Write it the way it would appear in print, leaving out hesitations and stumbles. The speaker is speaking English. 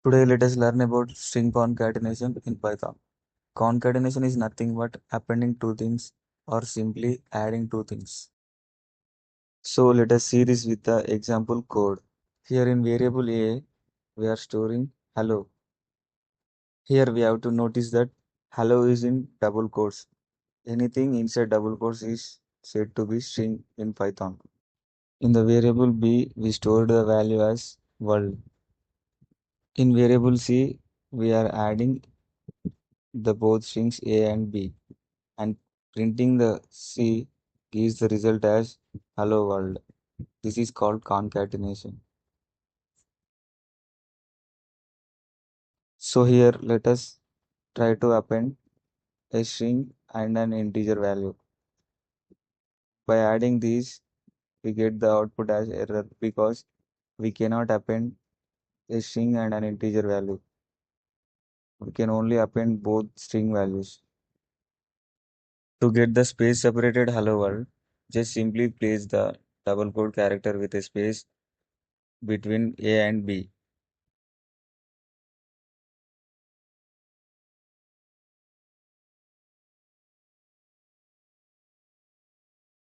Today, let us learn about string concatenation in Python. Concatenation is nothing but appending two things or simply adding two things. So, let us see this with the example code. Here in variable A, we are storing hello. Here we have to notice that hello is in double quotes. Anything inside double quotes is said to be string in Python. In the variable B, we stored the value as world. In variable C, we are adding the both strings A and B, and printing the C gives the result as hello world. This is called concatenation. So here let us try to append a string and an integer value. By adding these, we get the output as error because we cannot append a string and an integer value. We can only append both string values. To get the space separated hello world, just simply place the double quote character with a space between A and B.